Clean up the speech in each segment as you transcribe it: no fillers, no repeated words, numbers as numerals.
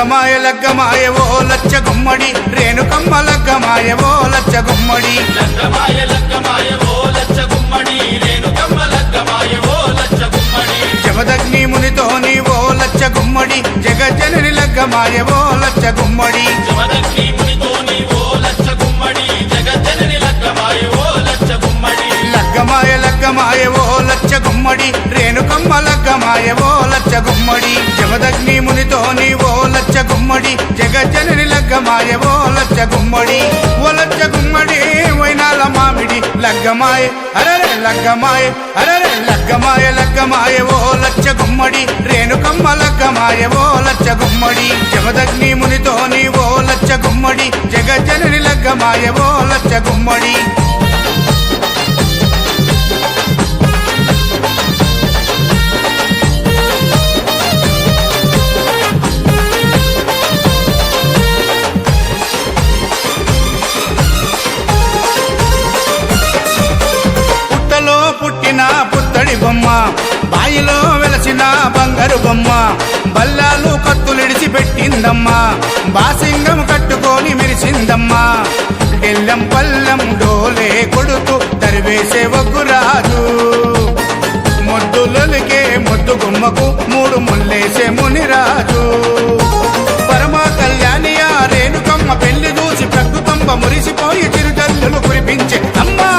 లగ్గమాయ లగ్గమాయ ఓ లచ్చ గుమ్మడి రేణుకమ్మ లగ్గమాయ ఓ లచ్చ గుమ్మడి లగ్గమాయ లగ్గమాయ ఓ లచ్చ గుమ్మడి రేణుకమ్మ లగ్గమాయ ఓ లచ్చ గుమ్మడి జమదగ్ని మునితోని ఓ లచ్చ గుమ్మడి జగజ్జనని లగ్గమాయ ఓ లచ్చ గుమ్మడి జమదగ్ని మునితోని ఓ లచ్చ గుమ్మడి జగజ్జనని లగ్గమాయ ఓ లచ్చ గుమ్మడి లగ్గమాయ లగ్గమాయ ఓ లచ్చ గుమ్మడి రేణుకమ్మ లగ్గమాయ ఓ లచ్చ గుమ్మడి జమదగ్ని మునితోని ఓ లచ్చ గుమ్మడి జగజ్జనని లగ్గమాయ ఓ లచ్చ గుమ్మడి ఓ లచ్చ గుమ్మడి వైనాల మామిడి లగ్గమాయ అరరే లగ్గమాయ అరరే లగ్గమాయ లగ్గమాయ ఓ లచ్చ గుమ్మడి రేణుకమ్మ లగ్గమాయ ఓ లచ్చ గుమ్మడి జమదగ్ని మునితోని ఓ లచ్చ గుమ్మడి జగజ్జనని లగ్గమాయ ఓ లచ్చ గుమ్మడి పుట్టిన పుత్తడి బొమ్మ బాయిలో వెలసిన బంగారు బొమ్మ బల్లాలు కత్తులిడిచి పెట్టిందమ్మా బాసింగం కట్టుకొని మెరిసిందమ్మా డెల్లం పల్లం డోలే కొడుతూ తరివేసే ఒగ్గురాజు మొద్దులకే మొద్దు గుమ్మకు మూడు ముల్లేసే మునిరాజు పరమ కళ్యాణియ రేణుకమ్మ పెళ్లి చూసి ప్రకృతంబ మురిసిపోయి చిరుజల్లులు కురిపించే అమ్మా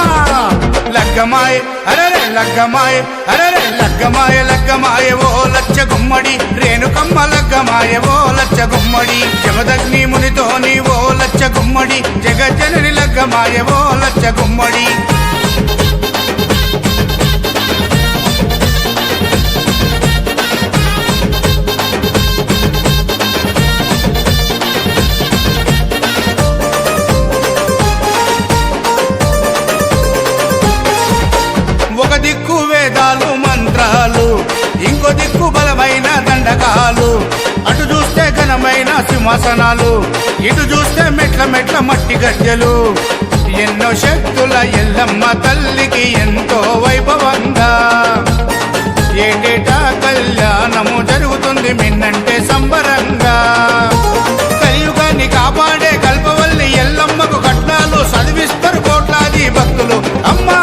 లగ్గమాయ అరరే లగ్గమాయ అరరే లగ్గమాయ లగ్గమాయ ఓ లచ్చ గుమ్మడి రేణుకమ్మ లగ్గమాయ ఓ లచ్చ గుమ్మడి జమదగ్ని మునితోని ఓ లచ్చ గుమ్మడి జగజ్జనని లగ్గమాయ ఓ లచ్చ గుమ్మడి ఒక దిక్కు వేదాలు మంత్రాలు ఇంకో దిక్కు బలమైన దండకాలు అటు చూస్తే ఘనమైన సింహాసనాలు ఇటు చూస్తే మెట్ల మెట్ల మట్టి గజ్జలు ఎన్నో శక్తుల ఎల్లమ్మ తల్లికి ఎంతో వైభవంగా ఏటేటా కళ్యాణము జరుగుతుంది మిన్నంటే సంబరంగా కలియుగాన్ని కాపాడే కల్పవల్లి ఎల్లమ్మకు కట్నాలు చదివిస్తారు కోట్లాది భక్తులు అమ్మా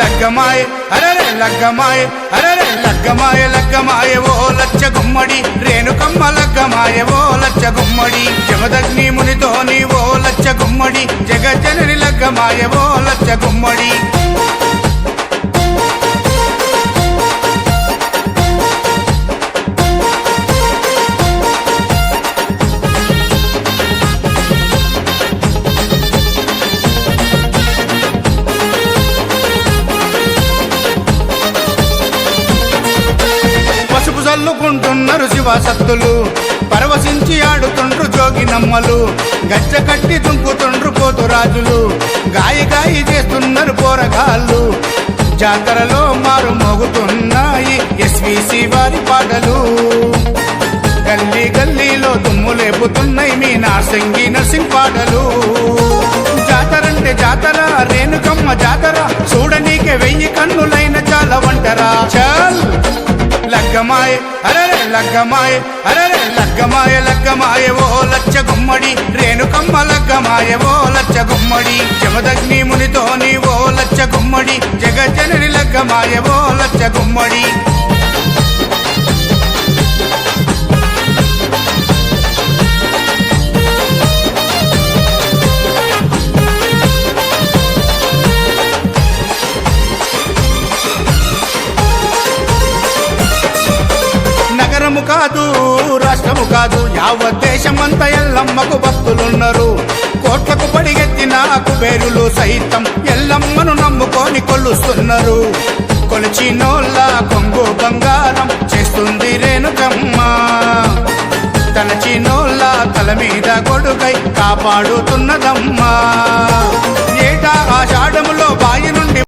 లగ్గమాయ అరరే లగ్గమాయ అరరే లగ్గమాయ లగ్గమాయ ఓ లచ్చ గుమ్మడి రేణుకమ్మ లగ్గమాయ ఓ లచ్చ గుమ్మడి జమదగ్ని మునితోని ఓ లచ్చ గుమ్మడి జగజ్జనని లగ్గమాయ ఓ లచ్చ గుమ్మడి చల్లుకుంటున్నారు శివసత్తులు పరవశించి ఆడుతుండ్రు జోగినమ్మలు గజ్జ కట్టి దుంకుతుండ్రు పోతురాజులు గాయి గాయి చేస్తున్నారు పోరగాళ్ళు జాతరలో మారు మోగుతున్నాయి ఎస్విసి వారి పాటలు గల్లీ గల్లీలో దుమ్ము లేపుతున్నాయి మీ నార్సింగి నర్సింగ్ పాటలు జాతరంటే జాతర రేణుకమ్మ జాతర చూడనీకే 1000 కన్నులైన చాలా వంటరా చల్ లగ్గమాయ అరరే లగ్గమాయ అరరే లగ్గమాయ లగ్గమాయ ఓ లచ్చ గుమ్మడి రేణుకమ్మ లగ్గమాయ ఓ లచ్చ గుమ్మడి జమదగ్ని మునితోని ఓ లచ్చ గుమ్మడి జగజ్జనని లగ్గమాయ ఓ లచ్చ గుమ్మడి నగరము కాదు రాష్ట్రము కాదు యావత్ దేశమంతా ఎల్లమ్మకు భక్తులున్నారు కోట్లకు పడిగెత్తిన కుబేరులు సైతం ఎల్లమ్మను నమ్ముకొని కొలుస్తున్నారు కొలిచినోళ్ళ కొంగు బంగారం చేస్తుంది రేణుకమ్మ తలచినోళ్ళ తల మీద గొడుగై కాపాడుతున్నదమ్మా ఏటా ఆషాఢములో బాయి నుండి